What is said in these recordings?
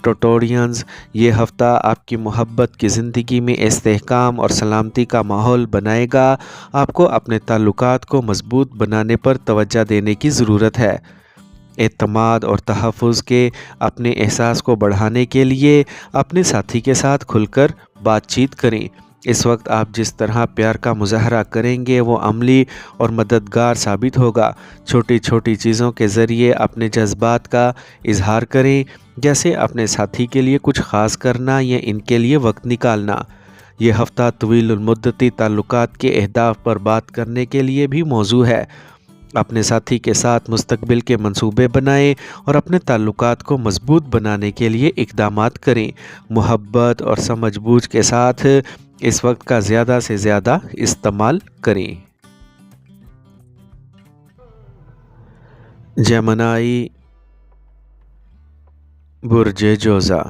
ٹوٹورینز، یہ ہفتہ آپ کی محبت کی زندگی میں استحکام اور سلامتی کا ماحول بنائے گا۔ آپ کو اپنے تعلقات کو مضبوط بنانے پر توجہ دینے کی ضرورت ہے۔ اعتماد اور تحفظ کے اپنے احساس کو بڑھانے کے لیے اپنے ساتھی کے ساتھ کھل کر بات چیت کریں۔ اس وقت آپ جس طرح پیار کا مظاہرہ کریں گے وہ عملی اور مددگار ثابت ہوگا۔ چھوٹی چھوٹی چیزوں کے ذریعے اپنے جذبات کا اظہار کریں، جیسے اپنے ساتھی کے لیے کچھ خاص کرنا یا ان کے لیے وقت نکالنا۔ یہ ہفتہ طویل المدتی تعلقات کے اہداف پر بات کرنے کے لیے بھی موزوں ہے۔ اپنے ساتھی کے ساتھ مستقبل کے منصوبے بنائیں اور اپنے تعلقات کو مضبوط بنانے کے لیے اقدامات کریں۔ محبت اور سمجھ بوجھ کے ساتھ اس وقت کا زیادہ سے زیادہ استعمال کریں۔ جیمنائی، برج جوزا۔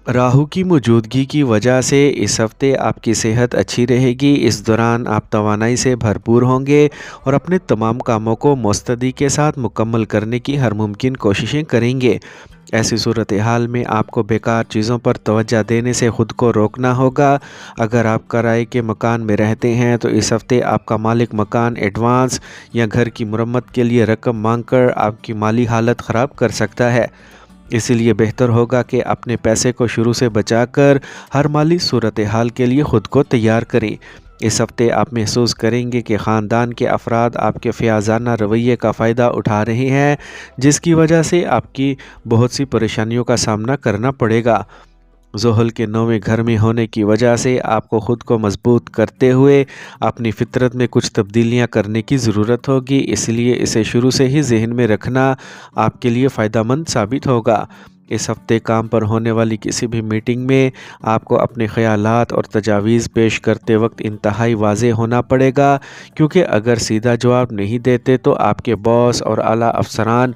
راہو کی موجودگی کی وجہ سے اس ہفتے آپ کی صحت اچھی رہے گی۔ اس دوران آپ توانائی سے بھرپور ہوں گے اور اپنے تمام کاموں کو مستعدی کے ساتھ مکمل کرنے کی ہر ممکن کوششیں کریں گے۔ ایسی صورتحال میں آپ کو بیکار چیزوں پر توجہ دینے سے خود کو روکنا ہوگا۔ اگر آپ کرائے کے مکان میں رہتے ہیں تو اس ہفتے آپ کا مالک مکان ایڈوانس یا گھر کی مرمت کے لیے رقم مانگ کر آپ کی مالی حالت خراب کر سکتا ہے۔ اسی لیے بہتر ہوگا کہ اپنے پیسے کو شروع سے بچا کر ہر مالی صورتحال کے لیے خود کو تیار کریں۔ اس ہفتے آپ محسوس کریں گے کہ خاندان کے افراد آپ کے فیاضانہ رویے کا فائدہ اٹھا رہے ہیں، جس کی وجہ سے آپ کی بہت سی پریشانیوں کا سامنا کرنا پڑے گا۔ زحل کے 9ویں گھر میں ہونے کی وجہ سے آپ کو خود کو مضبوط کرتے ہوئے اپنی فطرت میں کچھ تبدیلیاں کرنے کی ضرورت ہوگی، اس لیے اسے شروع سے ہی ذہن میں رکھنا آپ کے لیے فائدہ مند ثابت ہوگا۔ اس ہفتے کام پر ہونے والی کسی بھی میٹنگ میں آپ کو اپنے خیالات اور تجاویز پیش کرتے وقت انتہائی واضح ہونا پڑے گا، کیونکہ اگر سیدھا جواب نہیں دیتے تو آپ کے باس اور اعلیٰ افسران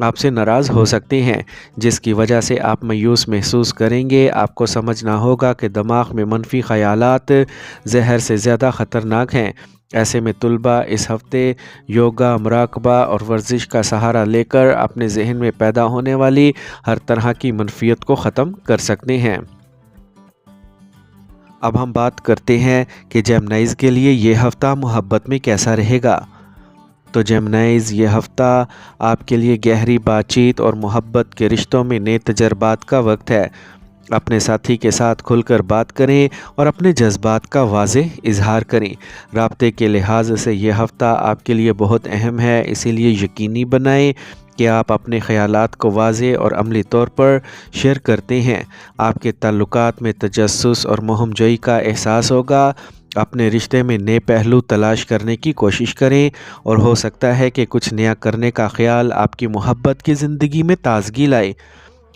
آپ سے ناراض ہو سکتے ہیں، جس کی وجہ سے آپ مایوس محسوس کریں گے۔ آپ کو سمجھنا ہوگا کہ دماغ میں منفی خیالات زہر سے زیادہ خطرناک ہیں۔ ایسے میں طلباء اس ہفتے یوگا، مراقبہ اور ورزش کا سہارا لے کر اپنے ذہن میں پیدا ہونے والی ہر طرح کی منفیت کو ختم کر سکتے ہیں۔ اب ہم بات کرتے ہیں کہ جیمنائز کے لیے یہ ہفتہ محبت میں کیسا رہے گا۔ تو جیمنائز، یہ ہفتہ آپ کے لیے گہری بات چیت اور محبت کے رشتوں میں نئے تجربات کا وقت ہے۔ اپنے ساتھی کے ساتھ کھل کر بات کریں اور اپنے جذبات کا واضح اظہار کریں۔ رابطے کے لحاظ سے یہ ہفتہ آپ کے لیے بہت اہم ہے، اسی لیے یقینی بنائیں کہ آپ اپنے خیالات کو واضح اور عملی طور پر شیئر کرتے ہیں۔ آپ کے تعلقات میں تجسس اور مہم جوئی کا احساس ہوگا۔ اپنے رشتے میں نئے پہلو تلاش کرنے کی کوشش کریں اور ہو سکتا ہے کہ کچھ نیا کرنے کا خیال آپ کی محبت کی زندگی میں تازگی لائے۔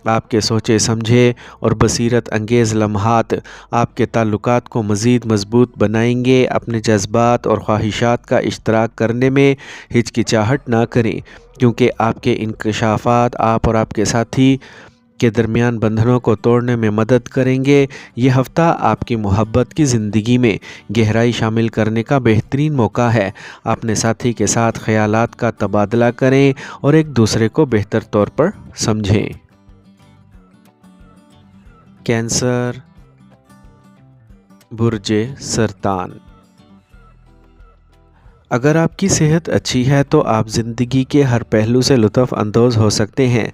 آپ کے سوچے سمجھے اور بصیرت انگیز لمحات آپ کے تعلقات کو مزید مضبوط بنائیں گے۔ اپنے جذبات اور خواہشات کا اشتراک کرنے میں ہچکچاہٹ نہ کریں، کیونکہ آپ کے انکشافات آپ اور آپ کے ساتھی کے درمیان بندھنوں کو توڑنے میں مدد کریں گے۔ یہ ہفتہ آپ کی محبت کی زندگی میں گہرائی شامل کرنے کا بہترین موقع ہے۔ اپنے ساتھی کے ساتھ خیالات کا تبادلہ کریں اور ایک دوسرے کو بہتر طور پر سمجھیں۔ کینسر، برج سرطان۔ اگر آپ کی صحت اچھی ہے تو آپ زندگی کے ہر پہلو سے لطف اندوز ہو سکتے ہیں۔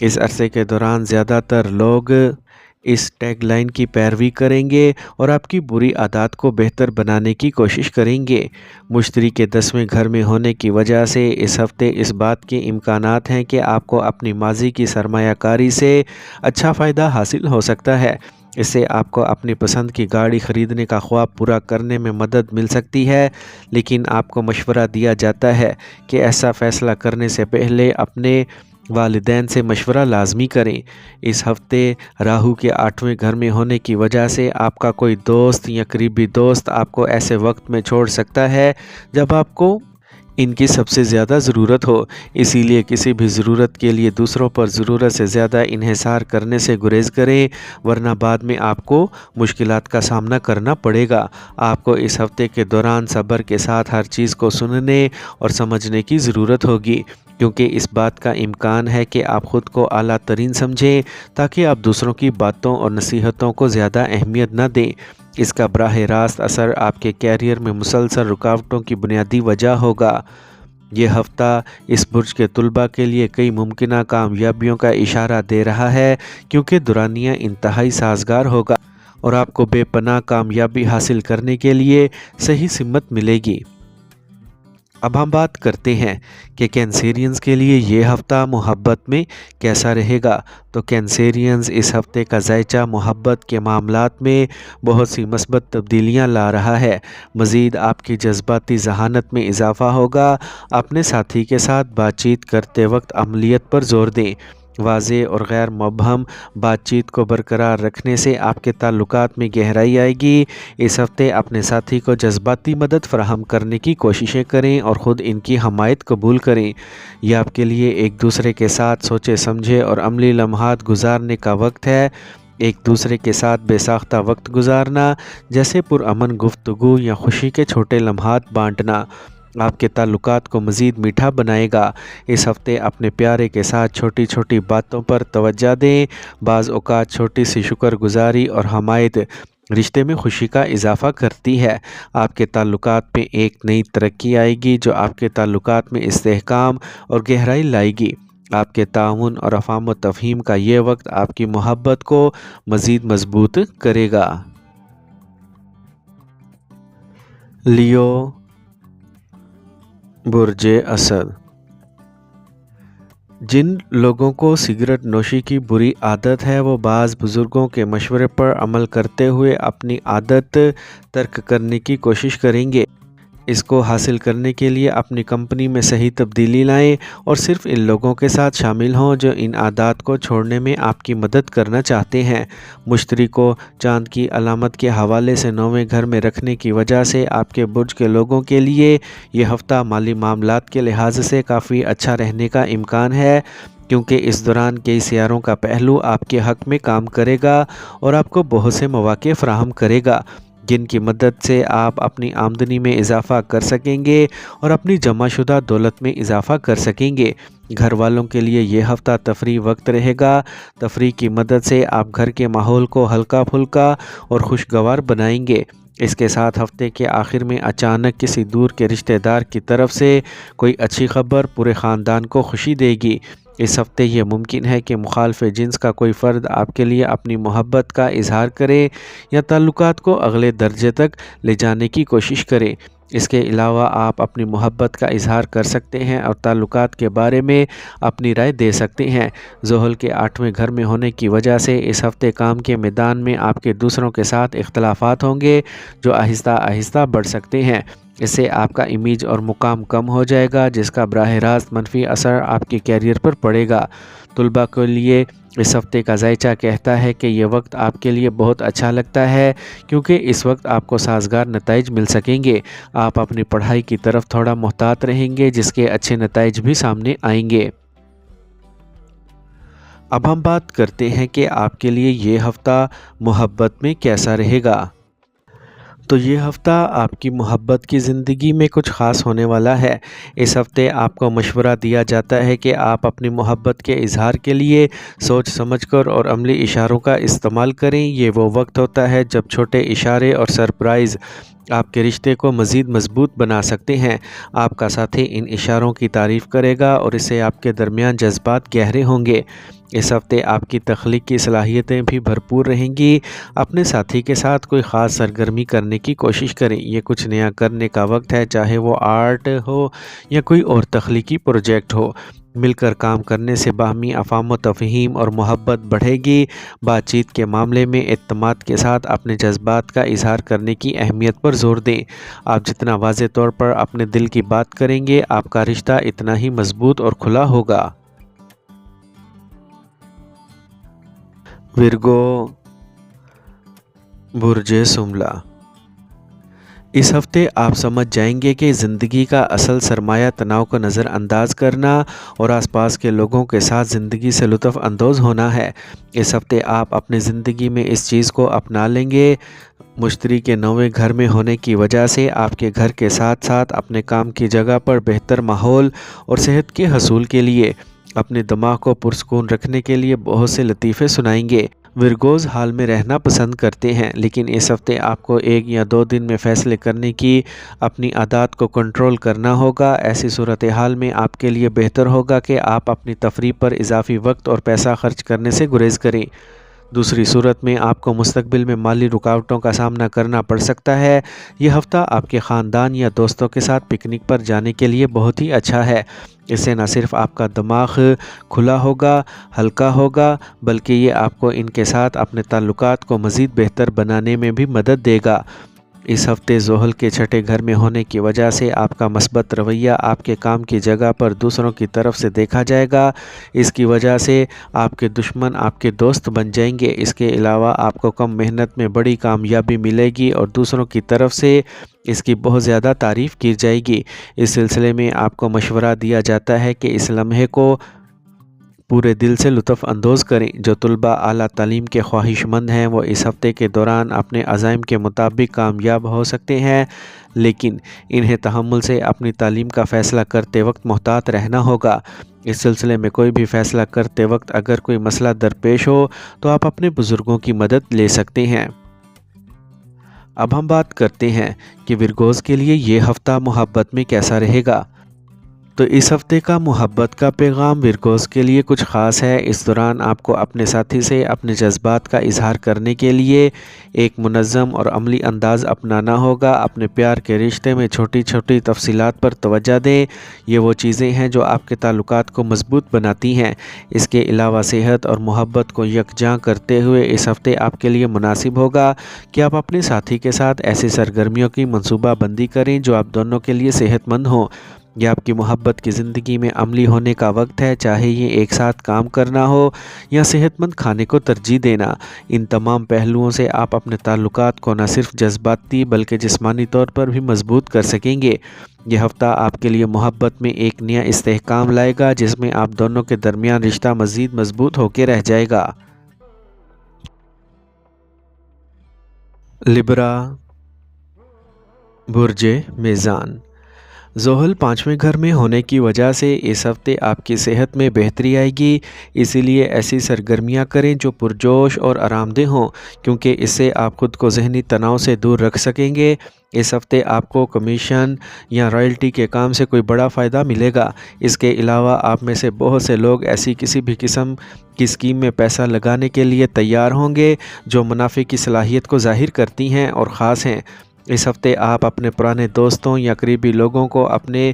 اس عرصے کے دوران زیادہ تر لوگ اس ٹیگ لائن کی پیروی کریں گے اور آپ کی بری عادات کو بہتر بنانے کی کوشش کریں گے۔ مشتری کے 10ویں گھر میں ہونے کی وجہ سے اس ہفتے اس بات کے امکانات ہیں کہ آپ کو اپنی ماضی کی سرمایہ کاری سے اچھا فائدہ حاصل ہو سکتا ہے۔ اس سے آپ کو اپنی پسند کی گاڑی خریدنے کا خواب پورا کرنے میں مدد مل سکتی ہے، لیکن آپ کو مشورہ دیا جاتا ہے کہ ایسا فیصلہ کرنے سے پہلے اپنے والدین سے مشورہ لازمی کریں۔ اس ہفتے راہو کے 8ویں گھر میں ہونے کی وجہ سے آپ کا کوئی دوست یا قریبی دوست آپ کو ایسے وقت میں چھوڑ سکتا ہے جب آپ کو ان کی سب سے زیادہ ضرورت ہو، اسی لیے کسی بھی ضرورت کے لیے دوسروں پر ضرورت سے زیادہ انحصار کرنے سے گریز کریں، ورنہ بعد میں آپ کو مشکلات کا سامنا کرنا پڑے گا۔ آپ کو اس ہفتے کے دوران صبر کے ساتھ ہر چیز کو سننے اور سمجھنے کی ضرورت ہوگی۔ کیونکہ اس بات کا امکان ہے کہ آپ خود کو اعلیٰ ترین سمجھیں تاکہ آپ دوسروں کی باتوں اور نصیحتوں کو زیادہ اہمیت نہ دیں۔ اس کا براہ راست اثر آپ کے کیریئر میں مسلسل رکاوٹوں کی بنیادی وجہ ہوگا۔ یہ ہفتہ اس برج کے طلباء کے لیے کئی ممکنہ کامیابیوں کا اشارہ دے رہا ہے، کیونکہ دورانیہ انتہائی سازگار ہوگا اور آپ کو بے پناہ کامیابی حاصل کرنے کے لیے صحیح سمت ملے گی۔ اب ہم بات کرتے ہیں کہ کینسیرینز کے لیے یہ ہفتہ محبت میں کیسا رہے گا۔ تو کینسیرینز، اس ہفتے کا ذائچہ محبت کے معاملات میں بہت سی مثبت تبدیلیاں لا رہا ہے۔ مزید آپ کی جذباتی ذہانت میں اضافہ ہوگا۔ اپنے ساتھی کے ساتھ بات چیت کرتے وقت عملیت پر زور دیں۔ واضح اور غیر مبہم بات چیت کو برقرار رکھنے سے آپ کے تعلقات میں گہرائی آئے گی۔ اس ہفتے اپنے ساتھی کو جذباتی مدد فراہم کرنے کی کوششیں کریں اور خود ان کی حمایت قبول کریں۔ یہ آپ کے لیے ایک دوسرے کے ساتھ سوچے سمجھے اور عملی لمحات گزارنے کا وقت ہے۔ ایک دوسرے کے ساتھ بے ساختہ وقت گزارنا، جیسے پرامن گفتگو یا خوشی کے چھوٹے لمحات بانٹنا، آپ کے تعلقات کو مزید میٹھا بنائے گا۔ اس ہفتے اپنے پیارے کے ساتھ چھوٹی چھوٹی باتوں پر توجہ دیں۔ بعض اوقات چھوٹی سی شکر گزاری اور حمایت رشتے میں خوشی کا اضافہ کرتی ہے۔ آپ کے تعلقات میں ایک نئی ترقی آئے گی جو آپ کے تعلقات میں استحکام اور گہرائی لائے گی۔ آپ کے تعاون اور افہام و تفہیم کا یہ وقت آپ کی محبت کو مزید مضبوط کرے گا۔ لیو، برج اسد۔ جن لوگوں کو سگریٹ نوشی کی بری عادت ہے وہ بعض بزرگوں کے مشورے پر عمل کرتے ہوئے اپنی عادت ترک کرنے کی کوشش کریں گے۔ اس کو حاصل کرنے کے لیے اپنی کمپنی میں صحیح تبدیلی لائیں اور صرف ان لوگوں کے ساتھ شامل ہوں جو ان عادات کو چھوڑنے میں آپ کی مدد کرنا چاہتے ہیں۔ مشتری کو چاند کی علامت کے حوالے سے 9ویں گھر میں رکھنے کی وجہ سے آپ کے برج کے لوگوں کے لیے یہ ہفتہ مالی معاملات کے لحاظ سے کافی اچھا رہنے کا امکان ہے، کیونکہ اس دوران کئی سیاروں کا پہلو آپ کے حق میں کام کرے گا اور آپ کو بہت سے مواقع فراہم کرے گا، جن کی مدد سے آپ اپنی آمدنی میں اضافہ کر سکیں گے اور اپنی جمع شدہ دولت میں اضافہ کر سکیں گے۔ گھر والوں کے لیے یہ ہفتہ تفریح وقت رہے گا۔ تفریح کی مدد سے آپ گھر کے ماحول کو ہلکا پھلکا اور خوشگوار بنائیں گے۔ اس کے ساتھ ہفتے کے آخر میں اچانک کسی دور کے رشتہ دار کی طرف سے کوئی اچھی خبر پورے خاندان کو خوشی دے گی۔ اس ہفتے یہ ممکن ہے کہ مخالف جنس کا کوئی فرد آپ کے لیے اپنی محبت کا اظہار کرے یا تعلقات کو اگلے درجے تک لے جانے کی کوشش کرے۔ اس کے علاوہ آپ اپنی محبت کا اظہار کر سکتے ہیں اور تعلقات کے بارے میں اپنی رائے دے سکتے ہیں۔ زحل کے 8ویں گھر میں ہونے کی وجہ سے اس ہفتے کام کے میدان میں آپ کے دوسروں کے ساتھ اختلافات ہوں گے جو آہستہ آہستہ بڑھ سکتے ہیں۔ اس سے آپ کا امیج اور مقام کم ہو جائے گا، جس کا براہ راست منفی اثر آپ کے کیریئر پر پڑے گا۔ طلباء کے لیے اس ہفتے کا ذائچہ کہتا ہے کہ یہ وقت آپ کے لیے بہت اچھا لگتا ہے، کیونکہ اس وقت آپ کو سازگار نتائج مل سکیں گے۔ آپ اپنی پڑھائی کی طرف تھوڑا محتاط رہیں گے، جس کے اچھے نتائج بھی سامنے آئیں گے۔ اب ہم بات کرتے ہیں کہ آپ کے لیے یہ ہفتہ محبت میں کیسا رہے گا۔ تو یہ ہفتہ آپ کی محبت کی زندگی میں کچھ خاص ہونے والا ہے۔ اس ہفتے آپ کو مشورہ دیا جاتا ہے کہ آپ اپنی محبت کے اظہار کے لیے سوچ سمجھ کر اور عملی اشاروں کا استعمال کریں۔ یہ وہ وقت ہوتا ہے جب چھوٹے اشارے اور سرپرائز آپ کے رشتے کو مزید مضبوط بنا سکتے ہیں۔ آپ کا ساتھی ان اشاروں کی تعریف کرے گا اور اس سے آپ کے درمیان جذبات گہرے ہوں گے۔ اس ہفتے آپ کی تخلیقی صلاحیتیں بھی بھرپور رہیں گی۔ اپنے ساتھی کے ساتھ کوئی خاص سرگرمی کرنے کی کوشش کریں۔ یہ کچھ نیا کرنے کا وقت ہے، چاہے وہ آرٹ ہو یا کوئی اور تخلیقی پروجیکٹ ہو۔ مل کر کام کرنے سے باہمی افہام و تفہیم اور محبت بڑھے گی۔ بات چیت کے معاملے میں اعتماد کے ساتھ اپنے جذبات کا اظہار کرنے کی اہمیت پر زور دیں۔ آپ جتنا واضح طور پر اپنے دل کی بات کریں گے، آپ کا رشتہ اتنا ہی مضبوط اور کھلا ہوگا۔ ورگو، برج شملہ۔ اس ہفتے آپ سمجھ جائیں گے کہ زندگی کا اصل سرمایہ تناؤ کو نظر انداز کرنا اور آس پاس کے لوگوں کے ساتھ زندگی سے لطف اندوز ہونا ہے۔ اس ہفتے آپ اپنی زندگی میں اس چیز کو اپنا لیں گے مشتری کے نویں گھر میں ہونے کی وجہ سے آپ کے گھر کے ساتھ ساتھ اپنے کام کی جگہ پر بہتر ماحول اور صحت کے حصول کے لیے اپنے دماغ کو پرسکون رکھنے کے لیے بہت سے لطیفے سنائیں گے۔ ورگوز حال میں رہنا پسند کرتے ہیں، لیکن اس ہفتے آپ کو 1 یا 2 دن میں فیصلے کرنے کی اپنی عادات کو کنٹرول کرنا ہوگا۔ ایسی صورتحال میں آپ کے لیے بہتر ہوگا کہ آپ اپنی تفریح پر اضافی وقت اور پیسہ خرچ کرنے سے گریز کریں۔ دوسری صورت میں آپ کو مستقبل میں مالی رکاوٹوں کا سامنا کرنا پڑ سکتا ہے۔ یہ ہفتہ آپ کے خاندان یا دوستوں کے ساتھ پکنک پر جانے کے لیے بہت ہی اچھا ہے۔ اس سے نہ صرف آپ کا دماغ کھلا ہوگا، ہلکا ہوگا، بلکہ یہ آپ کو ان کے ساتھ اپنے تعلقات کو مزید بہتر بنانے میں بھی مدد دے گا۔ اس ہفتے زحل کے چھٹے گھر میں ہونے کی وجہ سے آپ کا مثبت رویہ آپ کے کام کی جگہ پر دوسروں کی طرف سے دیکھا جائے گا۔ اس کی وجہ سے آپ کے دشمن آپ کے دوست بن جائیں گے۔ اس کے علاوہ آپ کو کم محنت میں بڑی کامیابی ملے گی اور دوسروں کی طرف سے اس کی بہت زیادہ تعریف کی جائے گی۔ اس سلسلے میں آپ کو مشورہ دیا جاتا ہے کہ اس لمحے کو پورے دل سے لطف اندوز کریں۔ جو طلباء اعلیٰ تعلیم کے خواہش مند ہیں وہ اس ہفتے کے دوران اپنے عزائم کے مطابق کامیاب ہو سکتے ہیں، لیکن انہیں تحمل سے اپنی تعلیم کا فیصلہ کرتے وقت محتاط رہنا ہوگا۔ اس سلسلے میں کوئی بھی فیصلہ کرتے وقت اگر کوئی مسئلہ درپیش ہو تو آپ اپنے بزرگوں کی مدد لے سکتے ہیں۔ اب ہم بات کرتے ہیں کہ ورگوز کے لیے یہ ہفتہ محبت میں کیسا رہے گا۔ تو اس ہفتے کا محبت کا پیغام ورگوز کے لیے کچھ خاص ہے۔ اس دوران آپ کو اپنے ساتھی سے اپنے جذبات کا اظہار کرنے کے لیے ایک منظم اور عملی انداز اپنانا ہوگا۔ اپنے پیار کے رشتے میں چھوٹی چھوٹی تفصیلات پر توجہ دیں۔ یہ وہ چیزیں ہیں جو آپ کے تعلقات کو مضبوط بناتی ہیں۔ اس کے علاوہ صحت اور محبت کو یکجاں کرتے ہوئے اس ہفتے آپ کے لیے مناسب ہوگا کہ آپ اپنے ساتھی کے ساتھ ایسی سرگرمیوں کی منصوبہ بندی کریں جو آپ دونوں کے لیے صحت مند ہوں۔ یہ آپ کی محبت کی زندگی میں عملی ہونے کا وقت ہے، چاہے یہ ایک ساتھ کام کرنا ہو یا صحت مند کھانے کو ترجیح دینا۔ ان تمام پہلوؤں سے آپ اپنے تعلقات کو نہ صرف جذباتی بلکہ جسمانی طور پر بھی مضبوط کر سکیں گے۔ یہ ہفتہ آپ کے لیے محبت میں ایک نیا استحکام لائے گا جس میں آپ دونوں کے درمیان رشتہ مزید مضبوط ہو کے رہ جائے گا۔ لبرا، برج میزان۔ زحل 5ویں گھر میں ہونے کی وجہ سے اس ہفتے آپ کی صحت میں بہتری آئے گی، اسی لیے ایسی سرگرمیاں کریں جو پرجوش اور آرام دہ ہوں، کیونکہ اس سے آپ خود کو ذہنی تناؤ سے دور رکھ سکیں گے۔ اس ہفتے آپ کو کمیشن یا رائلٹی کے کام سے کوئی بڑا فائدہ ملے گا۔ اس کے علاوہ آپ میں سے بہت سے لوگ ایسی کسی بھی قسم کی اسکیم میں پیسہ لگانے کے لیے تیار ہوں گے جو منافع کی صلاحیت کو ظاہر کرتی ہیں اور خاص ہیں۔ اس ہفتے آپ اپنے پرانے دوستوں یا قریبی لوگوں کو اپنے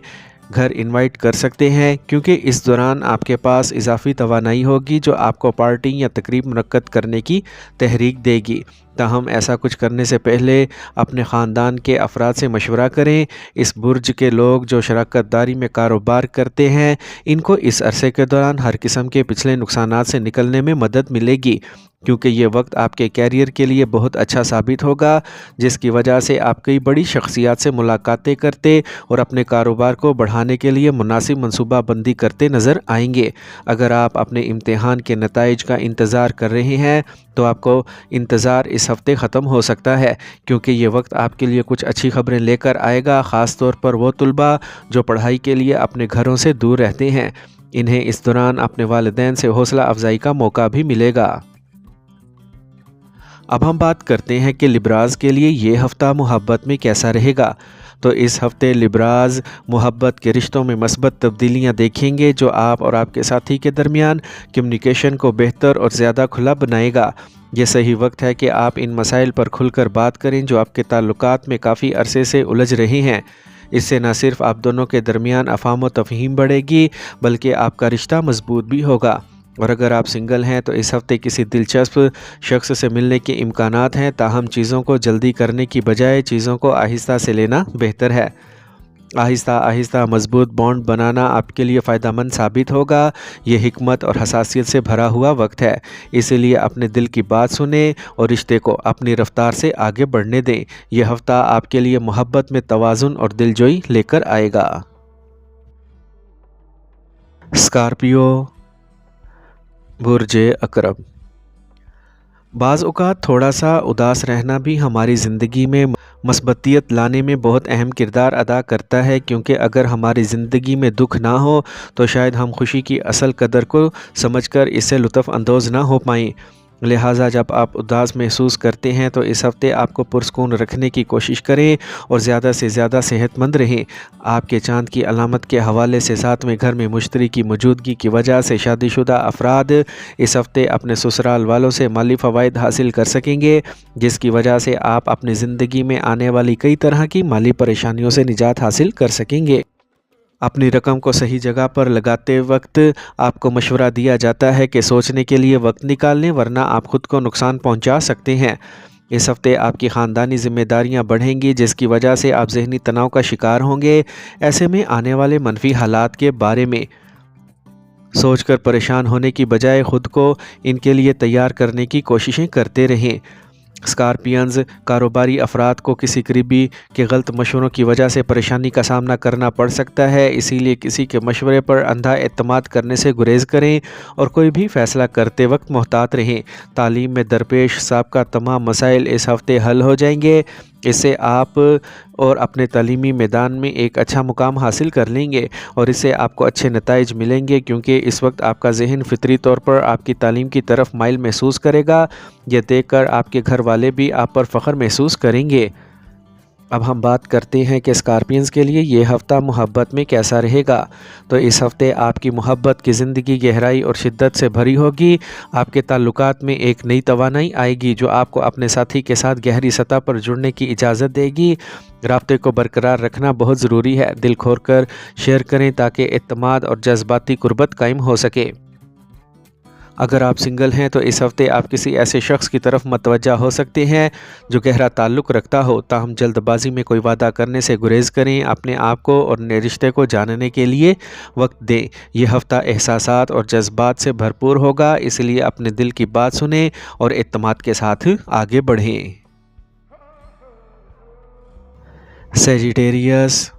گھر انوائٹ کر سکتے ہیں، کیونکہ اس دوران آپ کے پاس اضافی توانائی ہوگی جو آپ کو پارٹی یا تقریب منعقد کرنے کی تحریک دے گی۔ تاہم ایسا کچھ کرنے سے پہلے اپنے خاندان کے افراد سے مشورہ کریں۔ اس برج کے لوگ جو شراکت داری میں کاروبار کرتے ہیں، ان کو اس عرصے کے دوران ہر قسم کے پچھلے نقصانات سے نکلنے میں مدد ملے گی، کیونکہ یہ وقت آپ کے کیریئر کے لیے بہت اچھا ثابت ہوگا، جس کی وجہ سے آپ کئی بڑی شخصیات سے ملاقاتیں کرتے اور اپنے کاروبار کو بڑھانے کے لیے مناسب منصوبہ بندی کرتے نظر آئیں گے۔ اگر آپ اپنے امتحان کے نتائج کا انتظار کر رہے ہیں تو آپ کو انتظار اس ہفتے ختم ہو سکتا ہے، کیونکہ یہ وقت آپ کے لیے کچھ اچھی خبریں لے کر آئے گا، خاص طور پر وہ طلباء جو پڑھائی کے لیے اپنے گھروں سے دور رہتے ہیں۔ انہیں اس دوران اپنے والدین سے حوصلہ افزائی کا موقع بھی ملے گا۔ اب ہم بات کرتے ہیں کہ لبراز کے لیے یہ ہفتہ محبت میں کیسا رہے گا۔ تو اس ہفتے لبراز محبت کے رشتوں میں مثبت تبدیلیاں دیکھیں گے جو آپ اور آپ کے ساتھی کے درمیان کمیونیکیشن کو بہتر اور زیادہ کھلا بنائے گا۔ یہ صحیح وقت ہے کہ آپ ان مسائل پر کھل کر بات کریں جو آپ کے تعلقات میں کافی عرصے سے الجھ رہے ہیں۔ اس سے نہ صرف آپ دونوں کے درمیان افہام و تفہیم بڑھے گی بلکہ آپ کا رشتہ مضبوط بھی ہوگا۔ اور اگر آپ سنگل ہیں تو اس ہفتے کسی دلچسپ شخص سے ملنے کے امکانات ہیں، تاہم چیزوں کو جلدی کرنے کی بجائے چیزوں کو آہستہ سے لینا بہتر ہے۔ آہستہ آہستہ مضبوط بانڈ بنانا آپ کے لیے فائدہ مند ثابت ہوگا۔ یہ حکمت اور حساسیت سے بھرا ہوا وقت ہے، اسی لیے اپنے دل کی بات سنیں اور رشتے کو اپنی رفتار سے آگے بڑھنے دیں۔ یہ ہفتہ آپ کے لیے محبت میں توازن اور دلجوئی لے کر آئے گا۔ اسکارپیو، برج عقرب۔ بعض اوقات تھوڑا سا اداس رہنا بھی ہماری زندگی میں مثبتیت لانے میں بہت اہم کردار ادا کرتا ہے، کیونکہ اگر ہماری زندگی میں دکھ نہ ہو تو شاید ہم خوشی کی اصل قدر کو سمجھ کر اس سے لطف اندوز نہ ہو پائیں۔ لہٰذا جب آپ اداس محسوس کرتے ہیں تو اس ہفتے آپ کو پرسکون رکھنے کی کوشش کریں اور زیادہ سے زیادہ صحت مند رہیں۔ آپ کے چاند کی علامت کے حوالے سے 7ویں گھر میں مشتری کی موجودگی کی وجہ سے شادی شدہ افراد اس ہفتے اپنے سسرال والوں سے مالی فوائد حاصل کر سکیں گے، جس کی وجہ سے آپ اپنی زندگی میں آنے والی کئی طرح کی مالی پریشانیوں سے نجات حاصل کر سکیں گے۔ اپنی رقم کو صحیح جگہ پر لگاتے وقت آپ کو مشورہ دیا جاتا ہے کہ سوچنے کے لیے وقت نکال لیں، ورنہ آپ خود کو نقصان پہنچا سکتے ہیں۔ اس ہفتے آپ کی خاندانی ذمہ داریاں بڑھیں گی، جس کی وجہ سے آپ ذہنی تناؤ کا شکار ہوں گے۔ ایسے میں آنے والے منفی حالات کے بارے میں سوچ کر پریشان ہونے کی بجائے خود کو ان کے لیے تیار کرنے کی کوششیں کرتے رہیں۔ اسکارپینز، کاروباری افراد کو کسی قریبی کے غلط مشوروں کی وجہ سے پریشانی کا سامنا کرنا پڑ سکتا ہے، اسی لیے کسی کے مشورے پر اندھا اعتماد کرنے سے گریز کریں اور کوئی بھی فیصلہ کرتے وقت محتاط رہیں۔ تعلیم میں درپیش سابقہ تمام مسائل اس ہفتے حل ہو جائیں گے، اس سے آپ اور اپنے تعلیمی میدان میں ایک اچھا مقام حاصل کر لیں گے اور اس سے آپ کو اچھے نتائج ملیں گے، کیونکہ اس وقت آپ کا ذہن فطری طور پر آپ کی تعلیم کی طرف مائل محسوس کرے گا۔ یہ دیکھ کر آپ کے گھر والے بھی آپ پر فخر محسوس کریں گے۔ اب ہم بات کرتے ہیں کہ اسکارپینز کے لیے یہ ہفتہ محبت میں کیسا رہے گا۔ تو اس ہفتے آپ کی محبت کی زندگی گہرائی اور شدت سے بھری ہوگی۔ آپ کے تعلقات میں ایک نئی توانائی آئے گی جو آپ کو اپنے ساتھی کے ساتھ گہری سطح پر جڑنے کی اجازت دے گی۔ رابطے کو برقرار رکھنا بہت ضروری ہے، دل کھول کر شیئر کریں تاکہ اعتماد اور جذباتی قربت قائم ہو سکے۔ اگر آپ سنگل ہیں تو اس ہفتے آپ کسی ایسے شخص کی طرف متوجہ ہو سکتے ہیں جو گہرا تعلق رکھتا ہو، تاہم جلد بازی میں کوئی وعدہ کرنے سے گریز کریں۔ اپنے آپ کو اور نئے رشتے کو جاننے کے لیے وقت دیں۔ یہ ہفتہ احساسات اور جذبات سے بھرپور ہوگا، اس لیے اپنے دل کی بات سنیں اور اعتماد کے ساتھ آگے بڑھیں۔ سیجیٹیریس،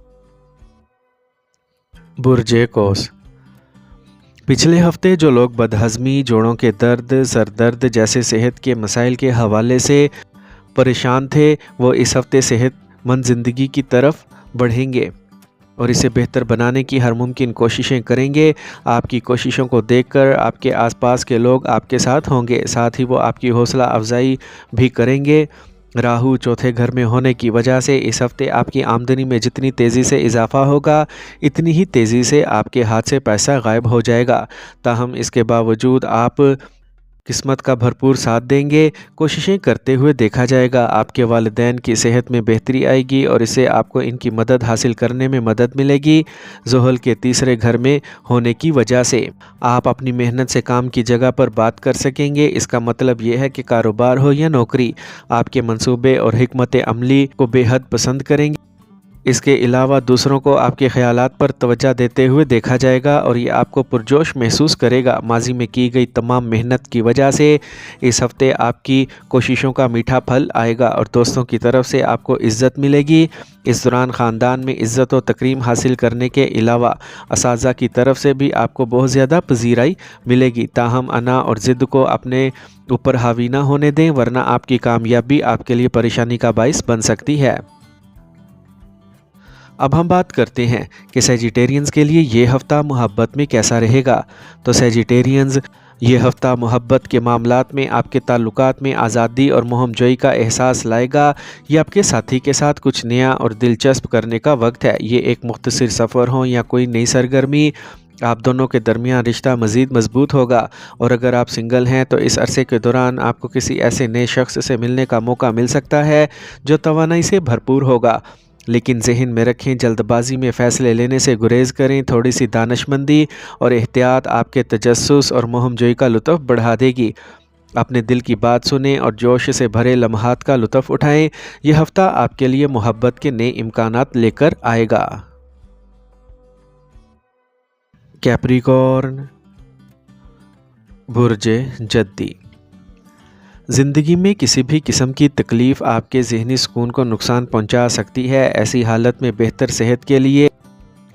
برج قوس۔ پچھلے ہفتے جو لوگ بدہضمی، جوڑوں کے درد، سر درد جیسے صحت کے مسائل کے حوالے سے پریشان تھے، وہ اس ہفتے صحت مند زندگی کی طرف بڑھیں گے اور اسے بہتر بنانے کی ہر ممکن کوششیں کریں گے۔ آپ کی کوششوں کو دیکھ کر آپ کے آس پاس کے لوگ آپ کے ساتھ ہوں گے، ساتھ ہی وہ آپ کی حوصلہ افزائی بھی کریں گے۔ راہو چوتھے گھر میں ہونے کی وجہ سے اس ہفتے آپ کی آمدنی میں جتنی تیزی سے اضافہ ہوگا، اتنی ہی تیزی سے آپ کے ہاتھ سے پیسہ غائب ہو جائے گا۔ تاہم اس کے باوجود آپ قسمت کا بھرپور ساتھ دیں گے، کوششیں کرتے ہوئے دیکھا جائے گا۔ آپ کے والدین کی صحت میں بہتری آئے گی اور اس سے آپ کو ان کی مدد حاصل کرنے میں مدد ملے گی۔ زحل کے تیسرے گھر میں ہونے کی وجہ سے آپ اپنی محنت سے کام کی جگہ پر بات کر سکیں گے۔ اس کا مطلب یہ ہے کہ کاروبار ہو یا نوکری، آپ کے منصوبے اور حکمت عملی کو بے حد پسند کریں گے۔ اس کے علاوہ دوسروں کو آپ کے خیالات پر توجہ دیتے ہوئے دیکھا جائے گا اور یہ آپ کو پرجوش محسوس کرے گا۔ ماضی میں کی گئی تمام محنت کی وجہ سے اس ہفتے آپ کی کوششوں کا میٹھا پھل آئے گا اور دوستوں کی طرف سے آپ کو عزت ملے گی۔ اس دوران خاندان میں عزت و تکریم حاصل کرنے کے علاوہ اساتذہ کی طرف سے بھی آپ کو بہت زیادہ پذیرائی ملے گی۔ تاہم انا اور ضد کو اپنے اوپر حاوی نہ ہونے دیں، ورنہ آپ کی کامیابی آپ کے لیے پریشانی کا باعث بن سکتی ہے۔ اب ہم بات کرتے ہیں کہ سیجیٹیرینز کے لیے یہ ہفتہ محبت میں کیسا رہے گا۔ تو سیجیٹیرینز، یہ ہفتہ محبت کے معاملات میں آپ کے تعلقات میں آزادی اور مہم جوئی کا احساس لائے گا۔ یہ آپ کے ساتھی کے ساتھ کچھ نیا اور دلچسپ کرنے کا وقت ہے۔ یہ ایک مختصر سفر ہو یا کوئی نئی سرگرمی، آپ دونوں کے درمیان رشتہ مزید مضبوط ہوگا۔ اور اگر آپ سنگل ہیں تو اس عرصے کے دوران آپ کو کسی ایسے نئے شخص سے ملنے کا موقع مل سکتا ہے جو توانائی سے بھرپور ہوگا، لیکن ذہن میں رکھیں جلد بازی میں فیصلے لینے سے گریز کریں۔ تھوڑی سی دانش مندی اور احتیاط آپ کے تجسس اور مہم جوئی کا لطف بڑھا دے گی۔ اپنے دل کی بات سنیں اور جوش سے بھرے لمحات کا لطف اٹھائیں۔ یہ ہفتہ آپ کے لیے محبت کے نئے امکانات لے کر آئے گا۔ کیپریکارن، برج جدی۔ زندگی میں کسی بھی قسم کی تکلیف آپ کے ذہنی سکون کو نقصان پہنچا سکتی ہے۔ ایسی حالت میں بہتر صحت کے لیے